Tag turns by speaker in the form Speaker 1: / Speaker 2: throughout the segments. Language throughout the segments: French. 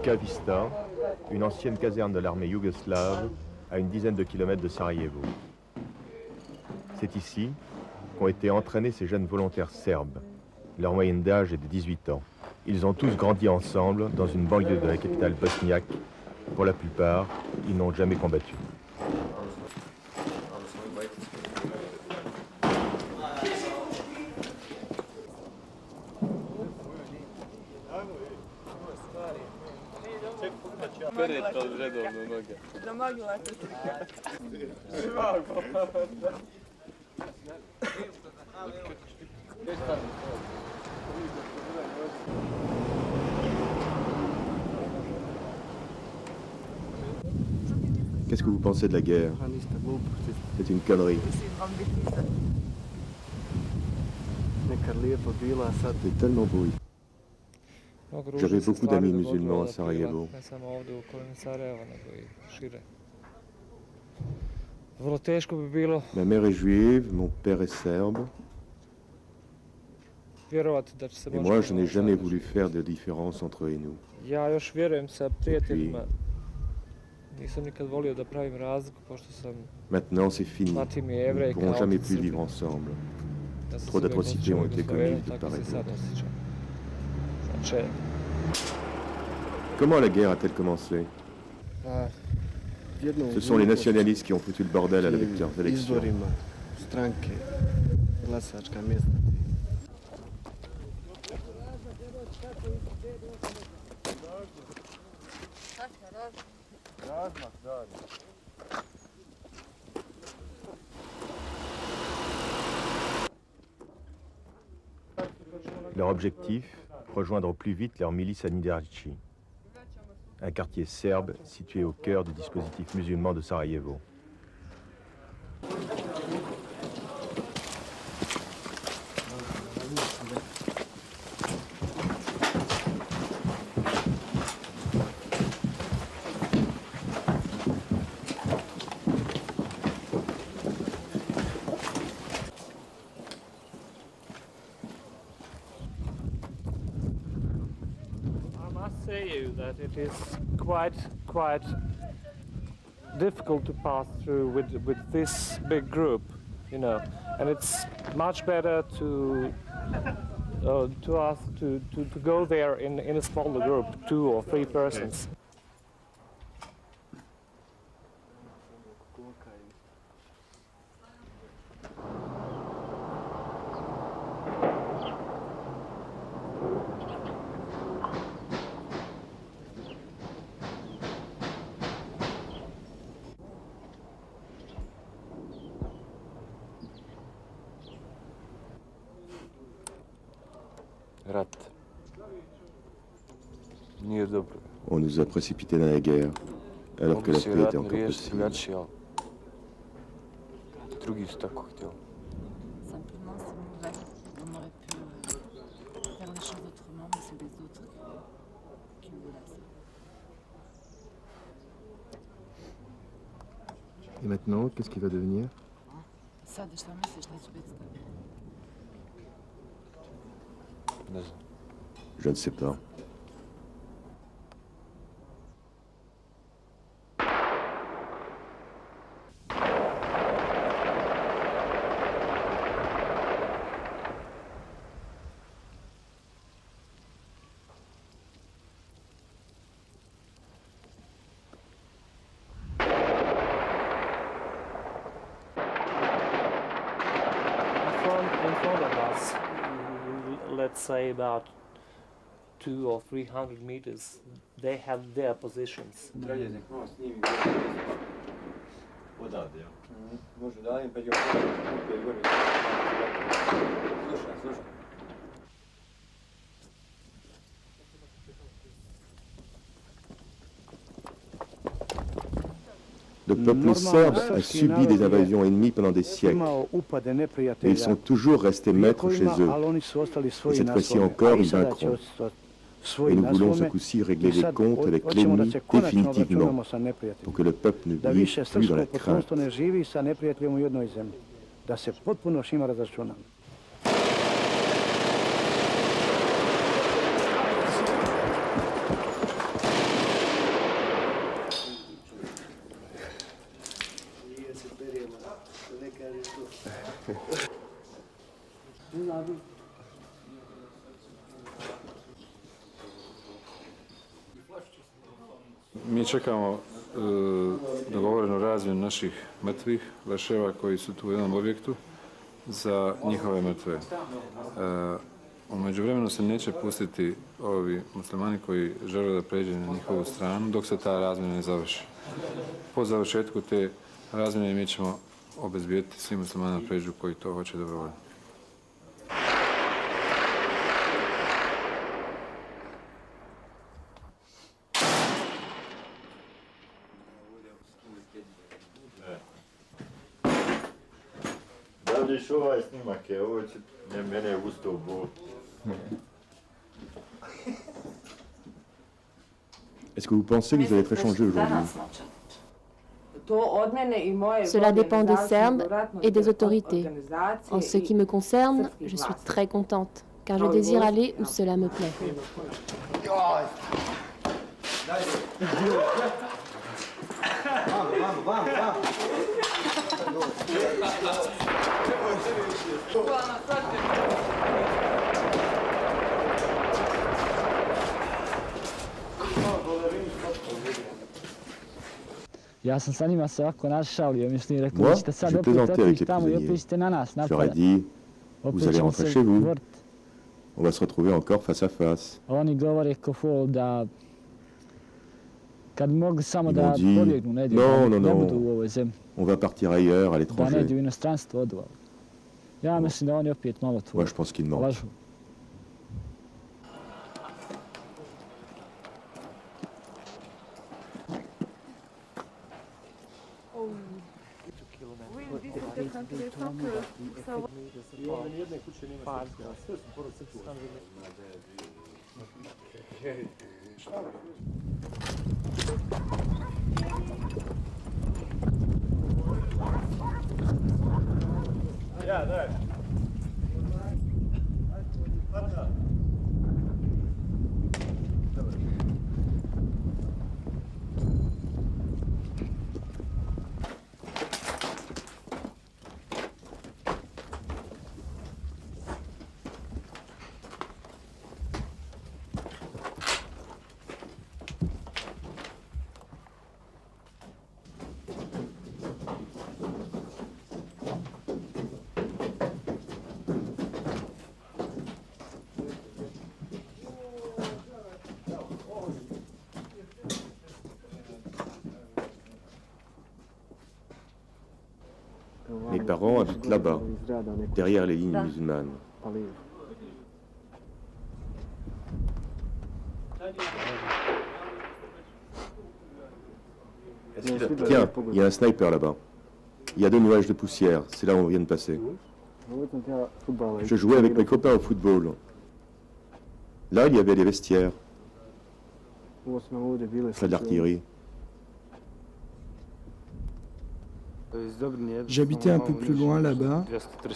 Speaker 1: Luka Vista, une ancienne caserne de l'armée yougoslave, à une dizaine de kilomètres de Sarajevo. C'est ici qu'ont été entraînés ces jeunes volontaires serbes. Leur moyenne d'âge est de 18 ans. Ils ont tous grandi ensemble dans une banlieue de la capitale bosniaque. Pour la plupart, ils n'ont jamais combattu. Qu'est-ce que vous pensez de la guerre? C'est une connerie. C'est tellement beau. J'avais beaucoup d'amis musulmans à Sarajevo. Ma mère est juive, mon père est serbe. Et moi, je n'ai jamais voulu faire de différence entre eux et nous. Et puis, maintenant, c'est fini. Nous ne pourrons jamais plus vivre ensemble. Trop d'atrocités ont été commises de part et d'autre. Comment la guerre a-t-elle commencé? Ce sont les nationalistes qui ont foutu le bordel avec leurs élections. Leur objectif, rejoindre au plus vite leur milice à Nidarci, un quartier serbe situé au cœur du dispositif musulman de Sarajevo.
Speaker 2: That it is quite difficult to pass through with this big group, you know, and it's much better to us to go there in a smaller group, 2 or 3 persons.
Speaker 1: On nous a précipités dans la guerre, alors que la paix était encore possible.
Speaker 3: Simplement, c'est on aurait pu faire les choses autrement, mais c'est les autres qui voulaient ça.
Speaker 1: Et maintenant, qu'est-ce qui va devenir? Je ne sais pas.
Speaker 2: In front of us, let's say about 200 or 300 meters, they have their positions.
Speaker 1: Le peuple serbe a subi des invasions ennemies pendant des siècles. Et ils sont toujours restés maîtres chez eux. Et cette fois-ci encore, ils vaincront. Et nous voulons ce coup-ci régler les comptes avec l'ennemi définitivement, pour que le peuple ne vive plus dans la crainte.
Speaker 4: Mi čekamo dogovorenu razmjenu naših mrtvih leševa koji su tu u jednom objektu za njihove mrtve. U međuvremenu se neće pustiti ovi muslimani koji žele da pređe na njihovu stranu dok se ta razmjena ne završi. Po završetku te razmjene mi ćemo obezbijediti svim muslimanima da pređu koji to hoće dobrovoljno.
Speaker 5: Da vidiš ovaj snimak je, ovo će mene ustao u bol.
Speaker 1: Est-ce que vous pensez que vous allez être échangé aujourd'hui?
Speaker 6: Cela dépend des Serbes et des autorités. En ce qui me concerne, je suis très contente, car je désire aller où cela me plaît.
Speaker 7: Ja sam sa njima se ovako našalio, mislim, rekao
Speaker 1: Moi,
Speaker 7: da ćete sad
Speaker 1: je
Speaker 7: opet
Speaker 1: plaisantais avec
Speaker 7: otići
Speaker 1: les
Speaker 7: tamo i
Speaker 1: prisonniers.
Speaker 7: opet ćete na nas
Speaker 1: Je leur ai
Speaker 7: napadati.
Speaker 1: dit, vous
Speaker 7: Opet
Speaker 1: allez
Speaker 7: ćemo
Speaker 1: rentrer
Speaker 7: se
Speaker 1: chez vous.
Speaker 7: boriti.
Speaker 1: On va se retrouver encore face à face.
Speaker 7: Oni govore ko fol da kad mogu samo
Speaker 1: Ils
Speaker 7: da
Speaker 1: m'ont dit,
Speaker 7: pobjegnu negdje,
Speaker 1: non,
Speaker 7: da
Speaker 1: non,
Speaker 7: ne
Speaker 1: non.
Speaker 7: budu u ovoj zemlji,
Speaker 1: On va partir ailleurs, à
Speaker 7: da ne
Speaker 1: l'étranger.
Speaker 7: idu u inostranstvo odu. Ja mislim da oni opet malo tu
Speaker 1: Moi, je pense qu'ils mentent.
Speaker 7: lažu.
Speaker 1: Mes parents habitent là-bas, derrière les lignes musulmanes. Tiens, il y a un sniper là-bas. Il y a deux nuages de poussière, c'est là où on vient de passer. Je jouais avec mes copains au football. Là, il y avait des vestiaires, près de l'artillerie.
Speaker 8: J'habitais un peu plus loin là-bas,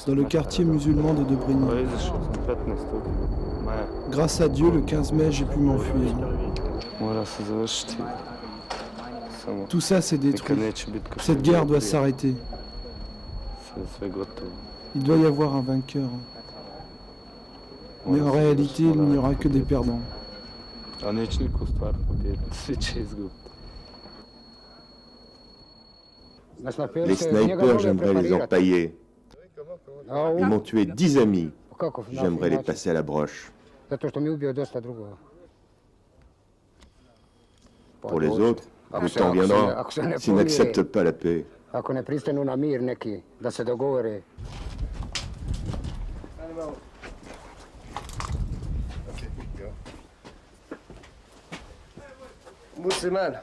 Speaker 8: dans le quartier musulman de Dobrini. Grâce à Dieu, le 15 mai, j'ai pu m'enfuir. Tout ça s'est détruit. Cette guerre doit s'arrêter. Il doit y avoir un vainqueur. Mais en réalité, il n'y aura que des perdants.
Speaker 1: Les snipers, j'aimerais les empailler. Ils m'ont tué 10 amis. J'aimerais les passer à la broche. Pour les autres, le temps viendra s'ils n'acceptent pas la paix.
Speaker 9: Ako ne pristanu na mir neki, da se dogovore.
Speaker 10: Musliman.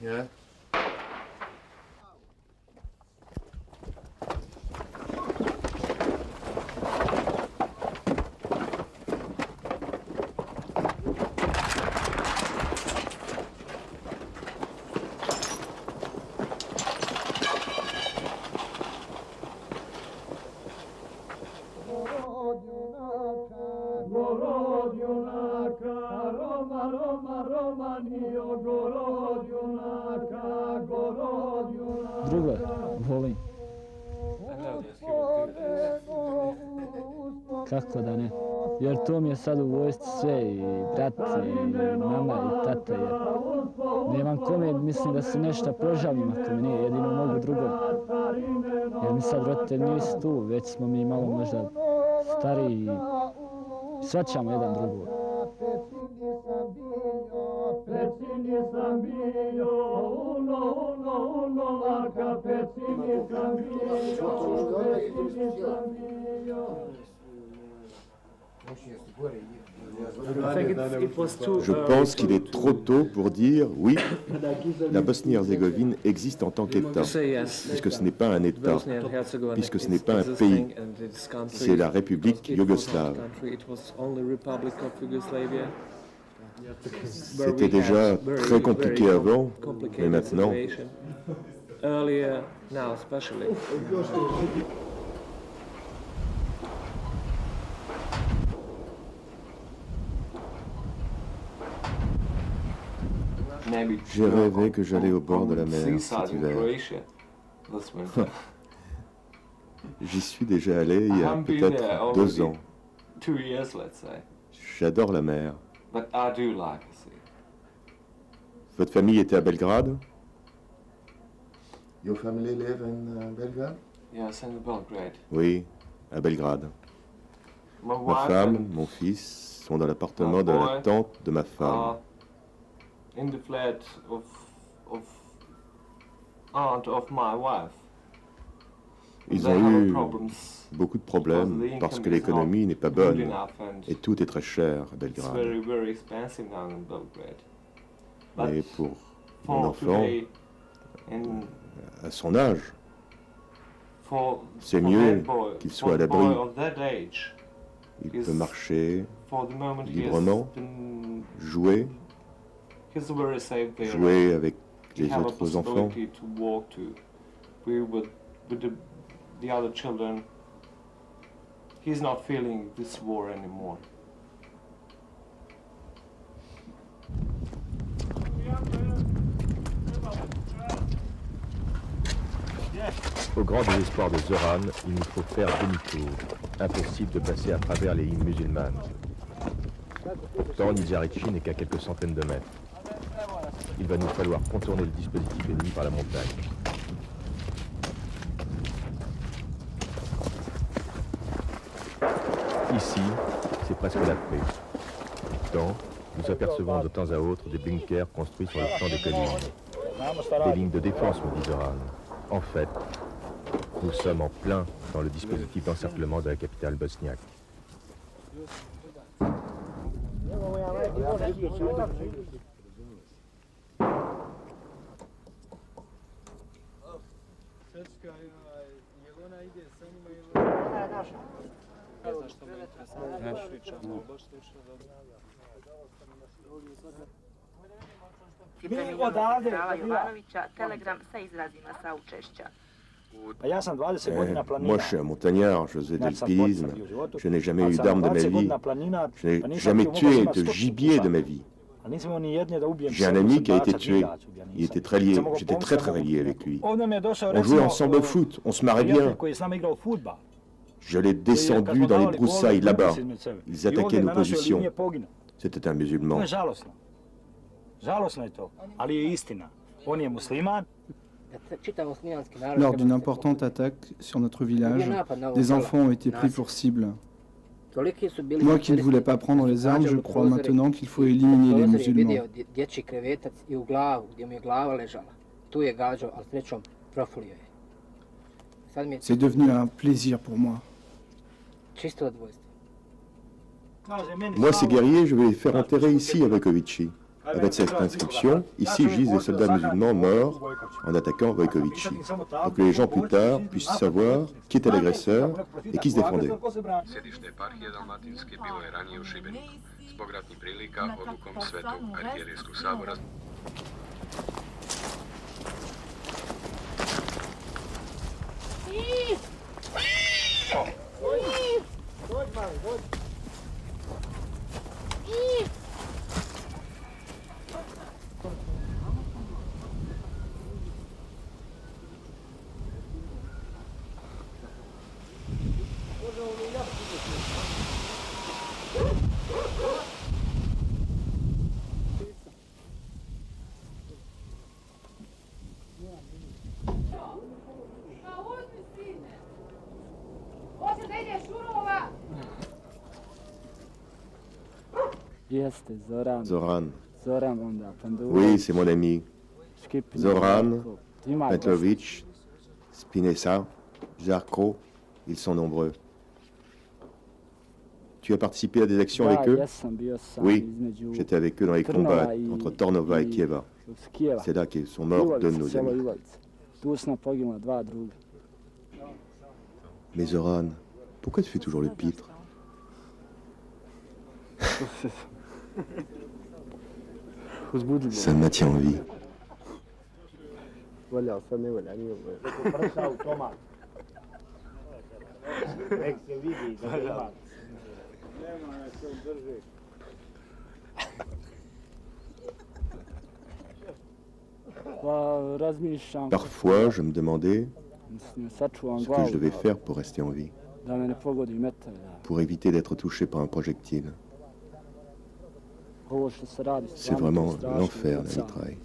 Speaker 10: Yeah.
Speaker 11: Roma, Roma, Roma, Roma, Dio, Goro, Dio, Naka.
Speaker 7: Kako da ne? Jer to mi je sad u vojsci sve, i brat, i mama, i tata, jer nemam kome, mislim da se nešto požalim ako mi nije, jedino mogu drugom. Jer mi sad roditelji nisu tu, već smo mi malo možda stariji i shvaćamo jedan drugog.
Speaker 1: Je pense qu'il est trop tôt pour dire oui, la Bosnie-Herzégovine existe en tant qu'État, puisque ce n'est pas un État, puisque ce n'est pas un pays, c'est la République yougoslave. C'était déjà très compliqué avant, mais maintenant... J'ai rêvé que j'allais au bord de la mer cet hiver. J'y suis déjà allé il y a peut-être 2 ans. J'adore la mer. Votre famille était à Belgrade?
Speaker 10: Your family live in Belgrade?
Speaker 2: Yes, in Belgrade.
Speaker 1: Oui, à Belgrade. Ma femme, mon fils sont dans l'appartement de la tante de ma femme.
Speaker 2: In the flat of aunt of my wife.
Speaker 1: Ils ont eu beaucoup de problèmes parce que l'économie n'est pas bonne et tout est très cher à Belgrade. Mais pour mon enfant, à son âge, c'est mieux qu'il soit à l'abri. Il peut marcher librement, jouer avec les autres enfants.
Speaker 2: The other children, he's not feeling this war anymore.
Speaker 1: Au grand désespoir de Zoran, il nous faut faire demi-tour. Impossible de passer à travers les lignes musulmanes. Pourtant, Nizarichi n'est qu'à quelques centaines de mètres. Il va nous falloir contourner le dispositif ennemi par la montagne. Ici, c'est presque la paix. Pourtant, nous apercevons de temps à autre des bunkers construits sur le flanc des collines. Des lignes de défense, me dit Zoran. En fait, nous sommes en plein dans le dispositif d'encerclement de la capitale bosniaque. Moi, je suis un montagnard, je faisais de l'alpinisme, je n'ai jamais eu d'arme de ma vie, je n'ai jamais tué de gibier de ma vie. J'ai un ami qui a été tué, il était très lié, j'étais très lié avec lui. On jouait ensemble au foot, on se marrait bien. Je l'ai descendu dans les broussailles là-bas, ils attaquaient nos positions. C'était un musulman.
Speaker 8: Lors d'une importante attaque sur notre village, des enfants ont été pris pour cible. Moi qui ne voulais pas prendre les armes, je crois maintenant qu'il faut éliminer les musulmans. C'est devenu un plaisir pour moi.
Speaker 1: Moi, ces guerriers, je vais les faire enterrer ici à Vojkovići. Avec cette inscription, ici gisent des soldats musulmans morts en attaquant Vojkovići. Pour que les gens plus tard puissent savoir qui était l'agresseur et qui se défendait.
Speaker 11: Sedište eparhije Dalmatinske bilo je ranije u Šibeniku. Zbog ratnih prilika, odlukom Svetog arhijerijskog sabora.
Speaker 1: Zoran. Oui, c'est mon ami. Zoran, Petlovic, Spinessa, Zarko, ils sont nombreux. Tu as participé à des actions avec eux? Oui, j'étais avec eux dans les combats entre Tornova et Kieva. C'est là qu'ils sont morts deux de nos amis. Mais Zoran, pourquoi tu fais toujours le pitre? Ça me maintient en vie. Parfois, je me demandais ce que je devais faire pour rester en vie, pour éviter d'être touché par un projectile. C'est vraiment l'enfer, la mitraille.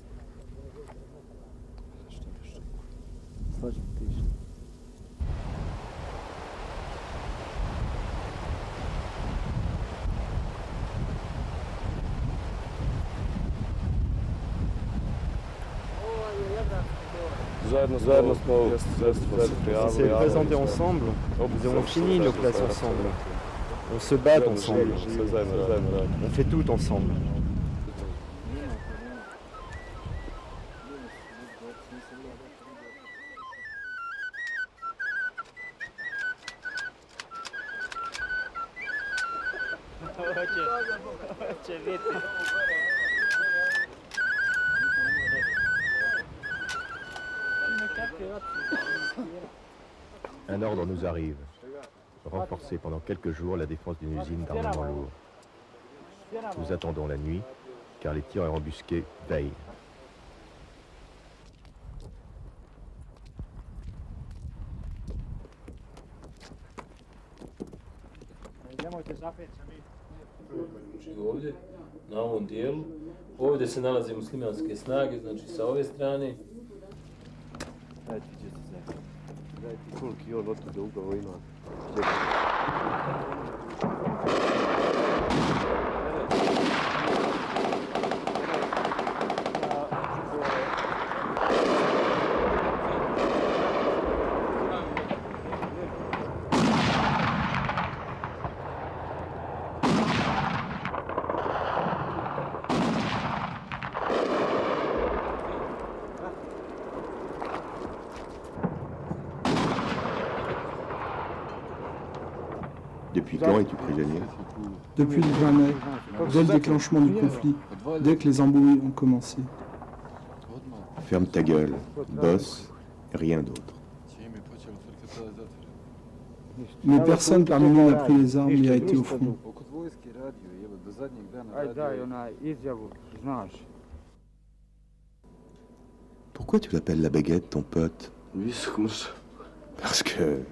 Speaker 12: On s'est présentés ensemble, nous avons fini nos classes ensemble. On se bat ensemble, on fait tout ensemble.
Speaker 1: Un ordre nous arrive. Renforcer pendant quelques jours la défense d'une usine d'armement lourd. Nous attendons la nuit, car les tireurs embusqués veillent.
Speaker 13: Ovdje, na ovom dijelu, ovdje se nalaze muslimanske snage, znači sa ove strane.
Speaker 12: Gledajte koliki on otuda upravo ima.
Speaker 1: Depuis quand es-tu prisonnier?
Speaker 8: Depuis le 20 mai, dès le déclenchement du conflit, dès que les embrouilles ont commencé.
Speaker 1: Ferme ta gueule, bosse, rien d'autre.
Speaker 8: Mais personne parmi nous n'a pris les armes et a été au front.
Speaker 1: Pourquoi tu l'appelles la baguette, ton pote? Parce que...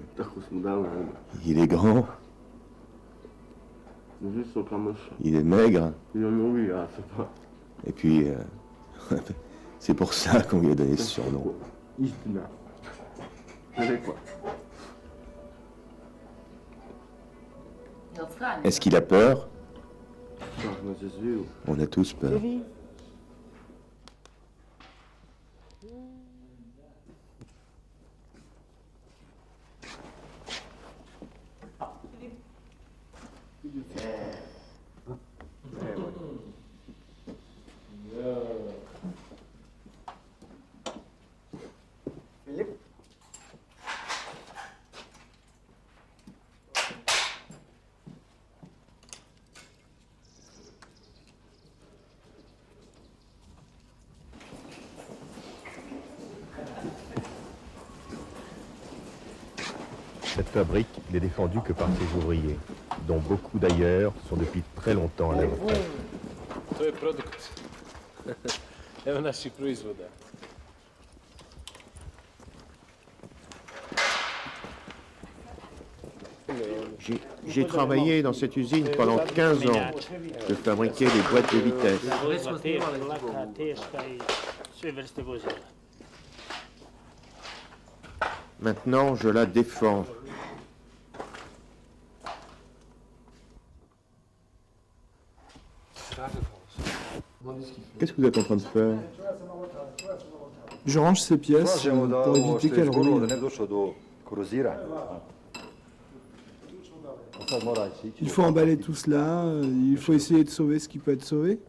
Speaker 1: il est grand. Il est maigre. Et puis, c'est pour ça qu'on lui a donné ce surnom. Est-ce qu'il a peur? On a tous peur. Cette fabrique n'est défendue que par ses ouvriers, dont beaucoup d'ailleurs sont depuis très longtemps à la retraite.
Speaker 13: To je produkt. Evo naših proizvoda.
Speaker 14: J'ai travaillé dans cette usine pendant 15 ans. Je fabriquais des boîtes de vitesse. Maintenant, je la défends.
Speaker 1: Qu'est-ce que vous êtes en train de faire?
Speaker 8: Je range ces pièces pour éviter qu'elles ruinent. Il faut emballer tout cela, il faut essayer de sauver ce qui peut être sauvé.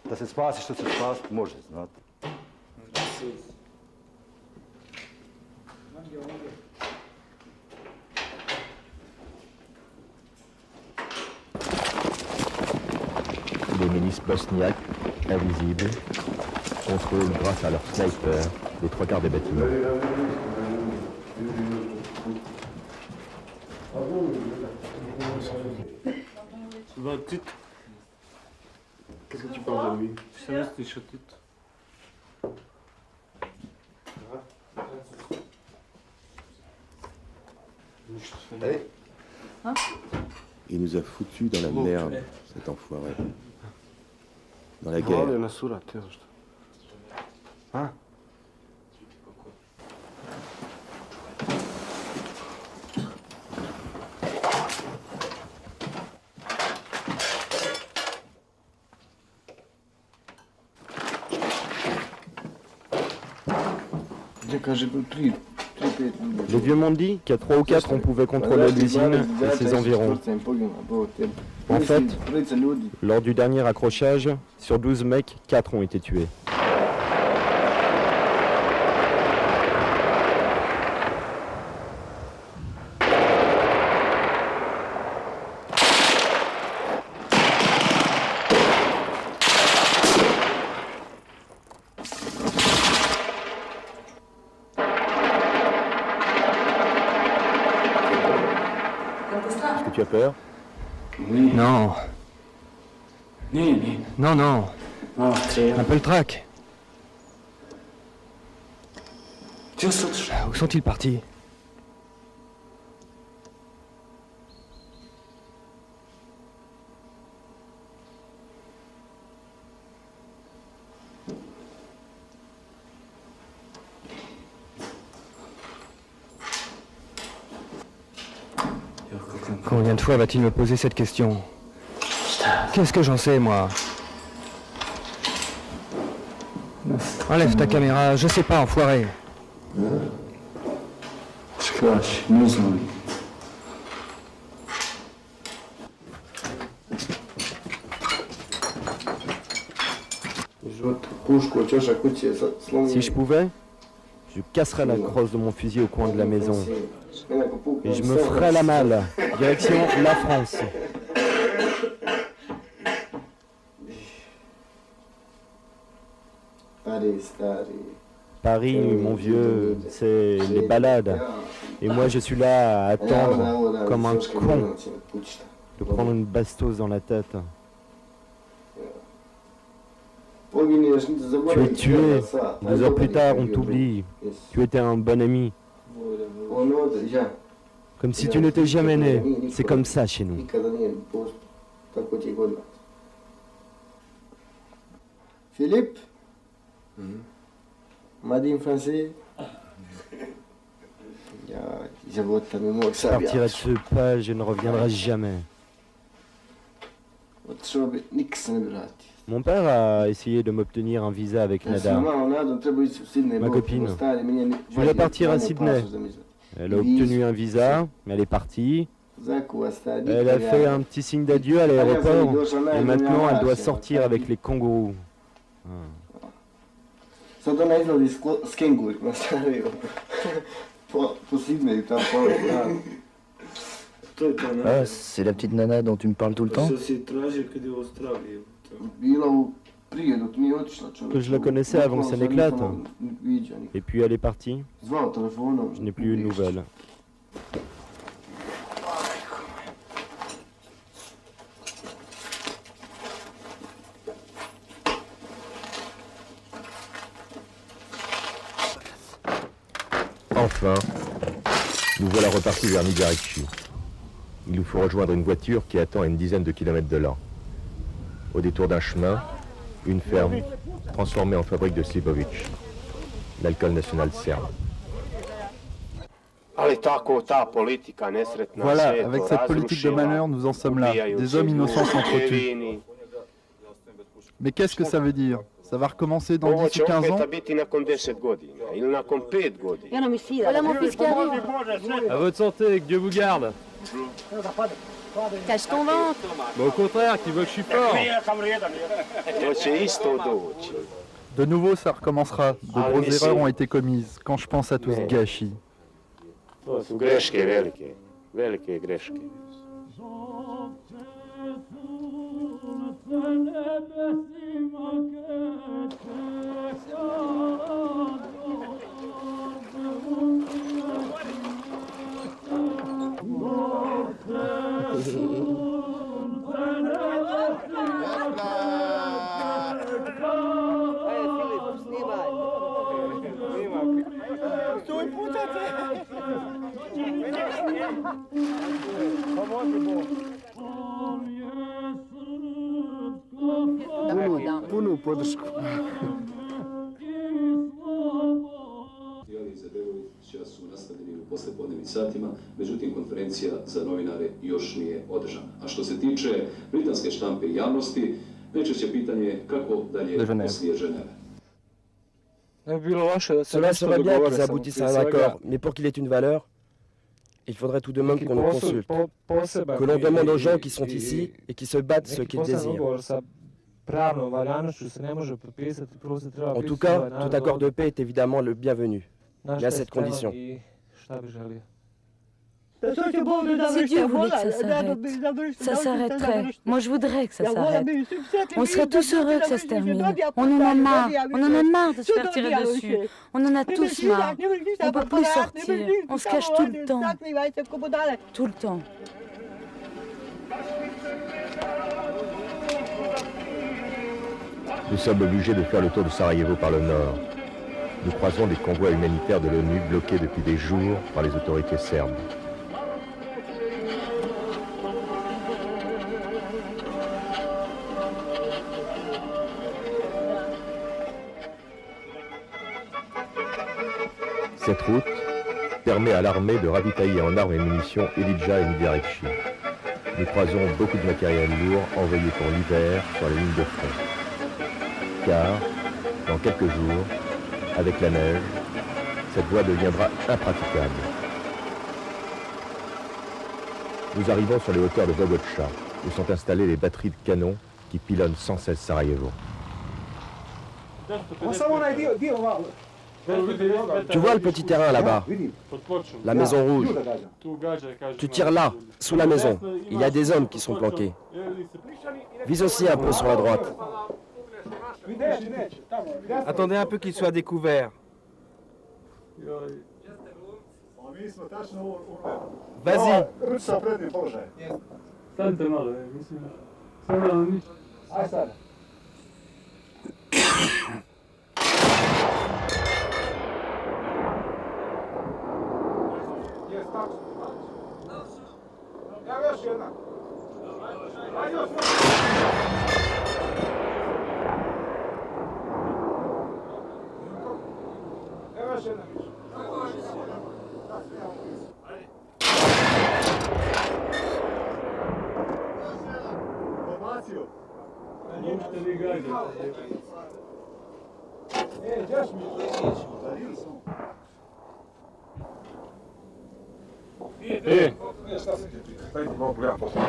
Speaker 15: Da se spasi što se spasti može, znate.
Speaker 1: Les milices bosniaques, invisibles, contrôlent grâce à leurs snipers les 3/4 des bâtiments.
Speaker 12: Qu'est-ce que tu penses de lui?
Speaker 1: Il nous a foutus dans la merde, cet enfoiré. Dans la guerre.
Speaker 12: Les vieux m'ont dit qu'à 3 ou 4 on pouvait contrôler l'usine et ses environs. En fait, lors du dernier accrochage, sur 12 mecs, 4 ont été tués.
Speaker 1: Tu as peur?
Speaker 12: Non. Non, non. Un peu le trac. Où sont-ils partis? Combien de fois va-t-il me poser cette question? Qu'est-ce que j'en sais, moi? Enlève ta caméra, je sais pas, enfoiré. Si je pouvais, je casserais la crosse de mon fusil au coin de la maison. Et je me ferais la malle. Direction la France. Paris, mon vieux, c'est les balades. Et moi, je suis là à attendre, comme un con, de prendre une bastos dans la tête. Tu es tué. 2 heures plus tard, on t'oublie. Tu étais un bon ami. Comme si tu n'étais jamais né. C'est comme ça chez nous.
Speaker 10: Philippe, m'a dit en français.
Speaker 12: Je partirai de ce pas, je ne reviendrai jamais. Mon père a essayé de m'obtenir un visa avec Nada, ma copine. Je voulais partir à Sydney. Elle a obtenu un visa, elle est partie. Elle a fait un petit signe d'adieu à l'aéroport et maintenant elle doit sortir avec les kangourous.
Speaker 16: Ah, c'est la petite nana dont tu me parles tout le temps?
Speaker 12: Que je la connaissais avant que ça n'éclate. Et puis elle est partie. Je n'ai plus eu de nouvelles.
Speaker 1: Enfin, nous voilà repartis vers Nigarichu. Il nous faut rejoindre une voiture qui attend à une dizaine de kilomètres de là. Au détour d'un chemin, une ferme transformée en fabrique de Slivovic, l'alcool national serbe.
Speaker 17: Voilà, avec cette politique de malheur, nous en sommes là. Des hommes innocents s'entretuent. Mais qu'est-ce que ça veut dire? Ça va recommencer dans 10 ou 15 ans?
Speaker 6: Voilà mon fils qui arrive.
Speaker 12: À votre santé, que Dieu vous garde.
Speaker 6: Cache ton ventre.
Speaker 12: Mais au contraire, qui veut que je suis fort.
Speaker 17: De nouveau, ça recommencera. De grosses erreurs ont été commises. Quand je pense à tout ce gâchis.
Speaker 9: Punu podršku.
Speaker 18: Сейчас su nastavljeni u poslijepodnevnim satima, međutim konferencija za novinare još nije održana. A što se tiče britanske štampe i javnosti, najčešće pitanje je kako dalje poslije Ženeve.
Speaker 19: Cela serait bien qu'ils aboutissent à un accord, mais pour qu'il ait une valeur, il faudrait tout de même qu'on nous consulte, que l'on demande aux gens qui sont ici et qui se battent ce qu'ils désirent. En tout cas, tout accord de paix est évidemment le bienvenu, mais à cette condition.
Speaker 3: Si Dieu voulait que ça s'arrêterait. Moi, je voudrais que ça s'arrête. On serait tous heureux que ça se termine. On en a marre. On en a marre de se faire tirer dessus. On en a tous marre. On ne peut plus sortir. On se cache tout le temps. Tout le temps.
Speaker 1: Nous sommes obligés de faire le tour de Sarajevo par le nord. Nous croisons des convois humanitaires de l'ONU bloqués depuis des jours par les autorités serbes. Cette route permet à l'armée de ravitailler en armes et munitions Ilidja et Nidarekchi. Nous croisons beaucoup de matériel lourd envoyé pour l'hiver sur les lignes de front. Car, dans quelques jours, avec la neige, cette voie deviendra impraticable. Nous arrivons sur les hauteurs de Vogocha, où sont installées les batteries de canons qui pilonnent sans cesse Sarajevo.
Speaker 19: Tu vois le petit terrain là-bas, la maison rouge. Tu tires là, sous la maison. Il y a des hommes qui sont planqués. Vise aussi un peu sur la droite.
Speaker 12: Attendez un peu qu'il soit découvert. Vas-y.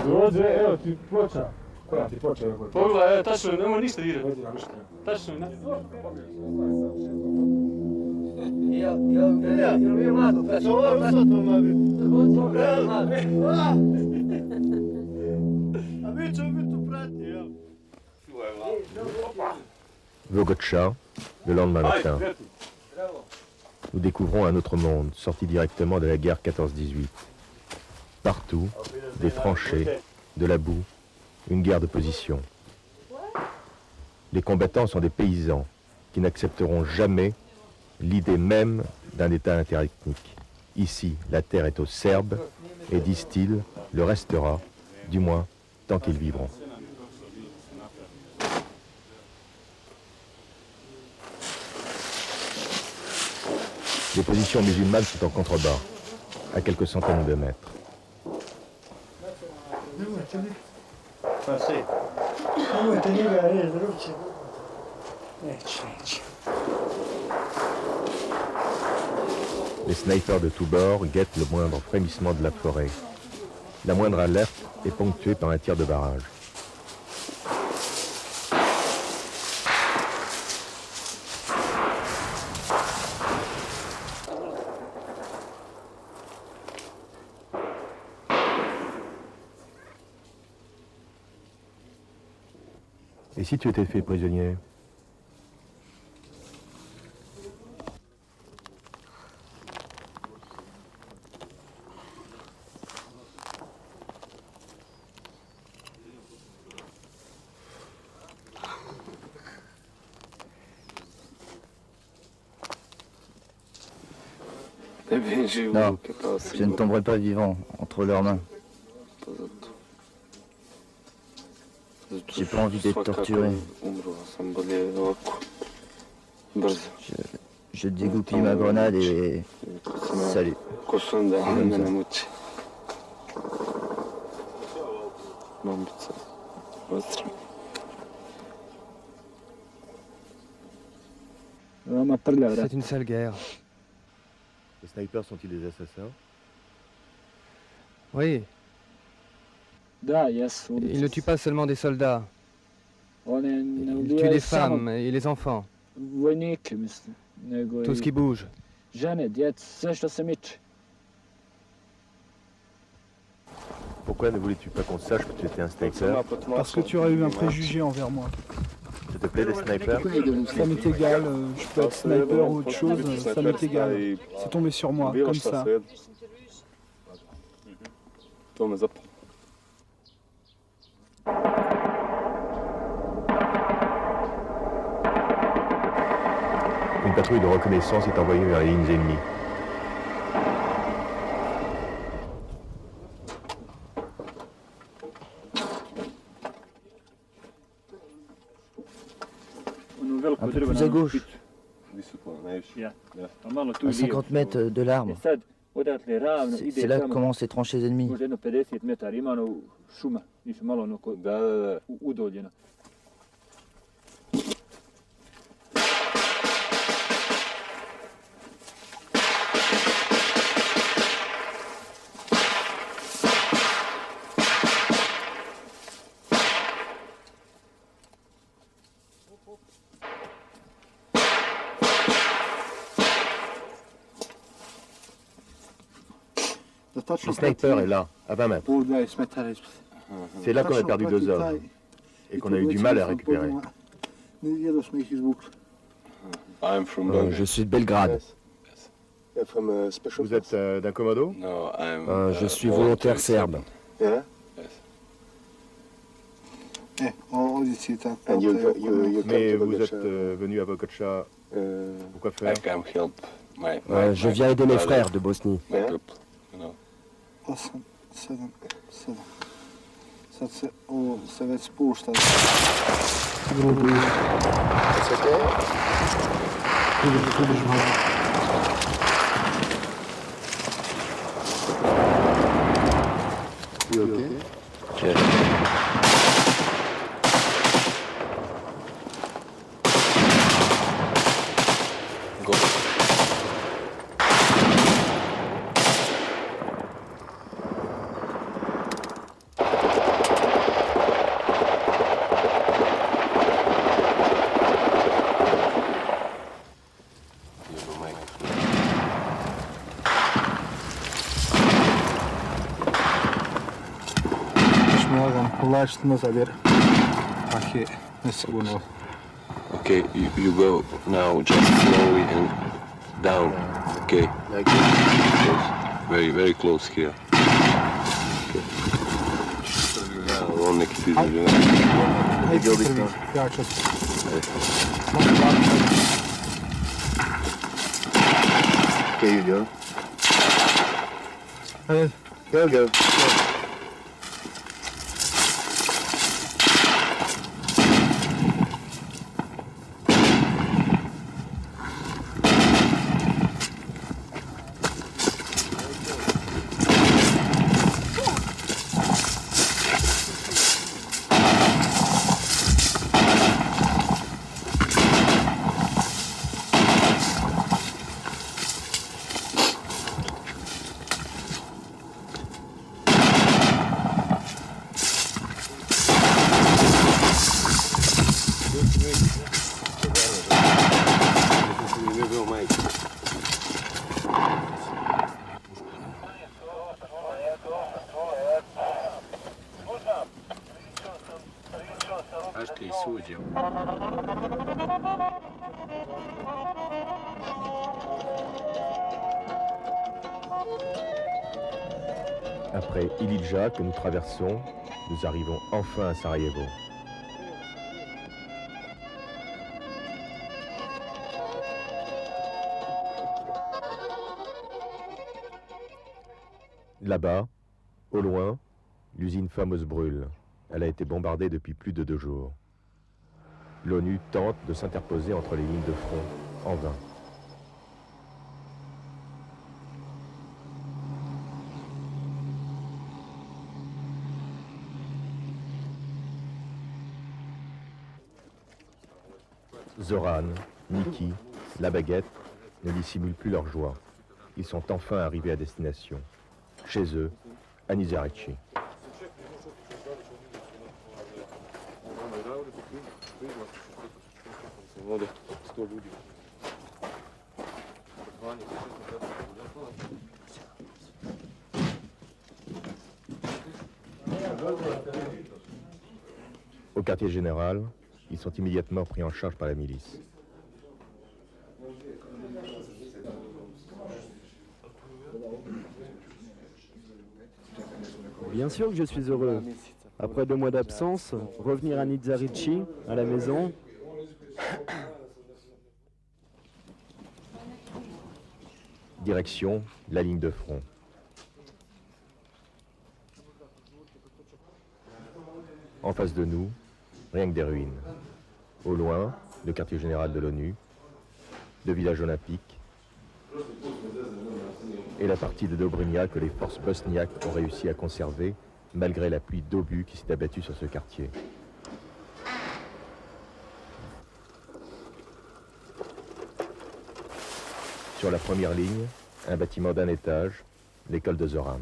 Speaker 2: Dođe, evo ti ploča. Koja ti ploča? Pogledaj, tačno, nemoj ništa dirati. Tačno, ne?
Speaker 1: Vogocha, le lendemain matin. Nous découvrons un autre monde, sorti directement de la guerre 14-18. Partout, des tranchées, de la boue, une guerre de position. Les combattants sont des paysans qui n'accepteront jamais l'idée même d'un État interethnique. Ici, la terre est aux Serbes et, disent-ils, le restera, du moins, tant qu'ils vivront. Les positions musulmanes sont en contrebas. à quelques centaines de mètres. Les snipers de tous bords guettent le moindre frémissement de la forêt. La moindre alerte est ponctuée par un tir de barrage. Et si tu étais fait prisonnier?
Speaker 16: Non, je ne tomberai pas vivant entre leurs mains. J'ai pas envie d'être torturé. Je dégoupille ma grenade et... Salut.
Speaker 20: C'est une sale guerre.
Speaker 1: Les snipers sont-ils des assassins?
Speaker 20: Oui. Ils ne tuent pas seulement des soldats. Ils tuent les femmes et les enfants. Tout ce qui bouge.
Speaker 1: Pourquoi ne voulais-tu pas qu'on sache que tu étais un sniper?
Speaker 8: Parce que tu aurais eu un préjugé envers moi.
Speaker 1: Ça te plaît, les snipers?
Speaker 8: Ça m'est égal, je peux être sniper ou autre chose, ça m'est égal. C'est tombé sur moi, comme ça.
Speaker 1: Une patrouille de reconnaissance est envoyée vers les lignes ennemies.
Speaker 16: Un peu plus à gauche. À 50 mètres de l'arbre. C'est là que commencent les tranchées ennemies.
Speaker 1: Le sniper est là, à 20 mètres. C'est là qu'on a perdu 2 hommes et qu'on a eu du mal à récupérer.
Speaker 19: Je suis de Belgrade.
Speaker 1: Vous êtes d'un commando?
Speaker 19: Je suis volontaire serbe.
Speaker 1: Mais vous êtes venu à Vokocha, pourquoi faire?
Speaker 19: Je viens aider mes frères de Bosnie.
Speaker 11: Okay, you go now just slowly and down. Okay. Very, very close here. Okay. On neki ti između.
Speaker 10: Okay, you go. Go.
Speaker 1: Après Ilidja que nous traversons, nous arrivons enfin à Sarajevo. Là-bas, au loin, l'usine fameuse brûle. Elle a été bombardée depuis plus de 2 jours. L'ONU tente de s'interposer entre les lignes de front, en vain. Zoran, Niki, la baguette ne dissimulent plus leur joie. Ils sont enfin arrivés à destination. Chez eux, à Nizarici. Au quartier général, ils sont immédiatement pris en charge par la milice.
Speaker 12: Bien sûr que je suis heureux. Après 2 mois d'absence, revenir à Nizarici, à la maison.
Speaker 1: Direction, la ligne de front. En face de nous, rien que des ruines. Au loin, le quartier général de l'ONU, 2 villages olympiques, et la partie de Dobrinja que les forces bosniaques ont réussi à conserver, malgré la pluie d'obus qui s'est abattue sur ce quartier. Sur la première ligne, un bâtiment d'1 étage, l'école de Zoran.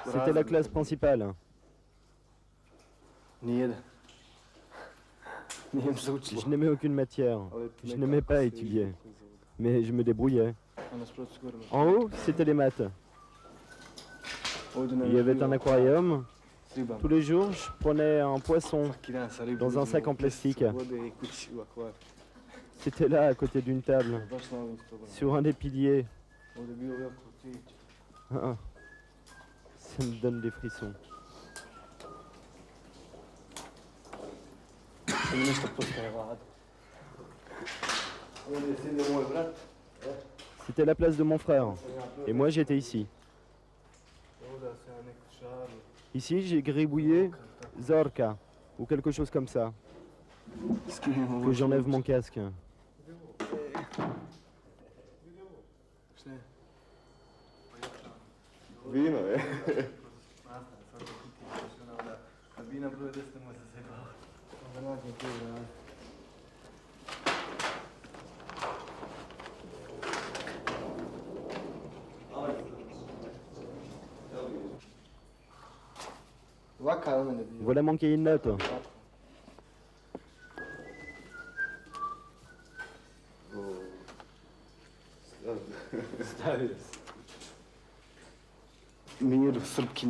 Speaker 12: C'était la classe principale. Je n'aimais aucune matière. Je n'aimais pas étudier. Mais je me débrouillais. En haut, c'était les maths. Il y avait un aquarium. Tous les jours, je prenais un poisson dans un sac en plastique. C'était là, à côté d'une table, sur un des piliers. Ah, ça me donne des frissons. C'était la place de mon frère. Et moi, j'étais ici. Ici, j'ai gribouillé Zorka, ou quelque chose comme ça. Que j'enlève mon casque. Voilà mon cahier de notes.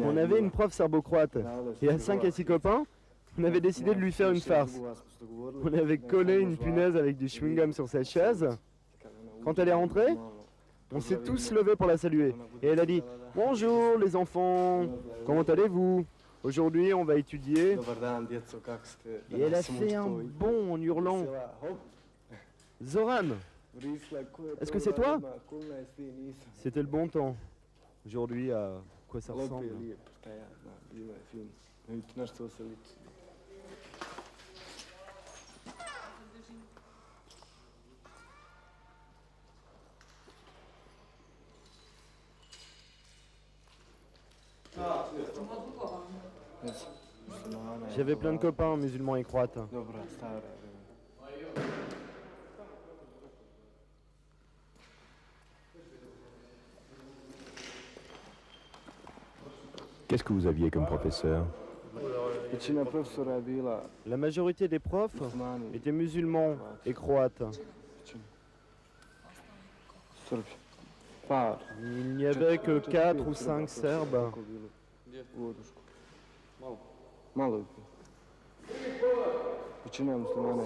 Speaker 12: On avait une prof serbo-croate et à 5 à 6 copains, on avait décidé de lui faire une farce. On avait collé une punaise avec du chewing-gum sur sa chaise. Quand elle est rentrée, on s'est tous levés pour la saluer. Et elle a dit « Bonjour les enfants, comment allez-vous ? Aujourd'hui, on va étudier. » Et elle a fait un bond en hurlant « Zoran, est-ce que c'est toi ?» C'était le bon temps. Aujourd'hui, à quoi ça ressemble? J'avais plein de copains musulmans et croates.
Speaker 1: Qu'est-ce que vous aviez comme professeur?
Speaker 12: La majorité des profs étaient musulmans et croates. Il n'y avait que 4 ou 5 Serbes.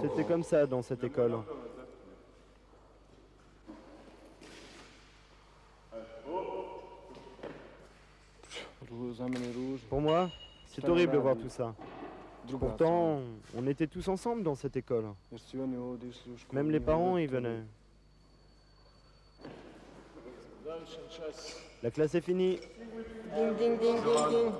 Speaker 12: C'était comme ça dans cette école. Pour moi, c'est horrible de voir tout ça. Pourtant, on était tous ensemble dans cette école. Même les parents y venaient. La classe est finie.
Speaker 9: Ding, ding, ding, ding, ding.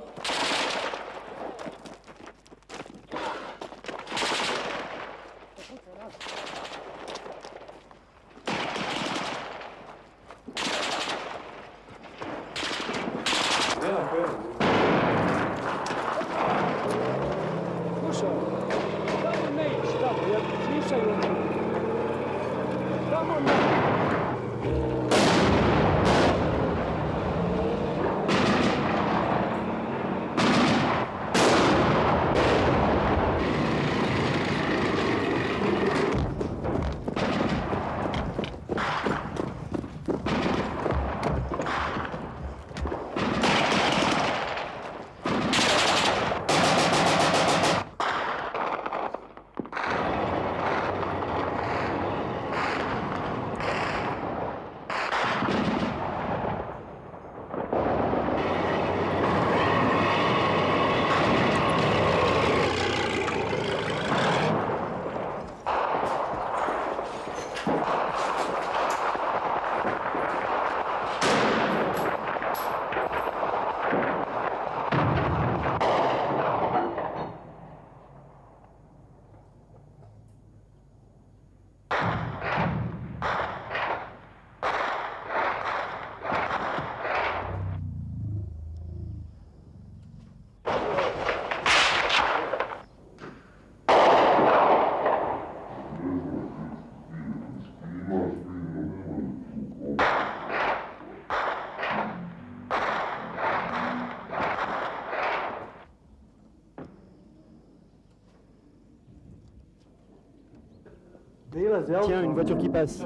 Speaker 12: Tiens, une voiture qui passe.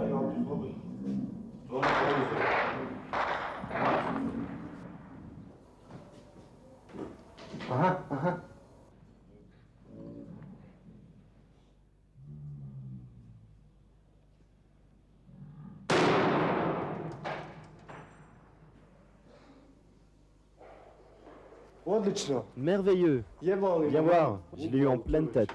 Speaker 12: Merveilleux. Viens voir, je l'ai eu en pleine tête.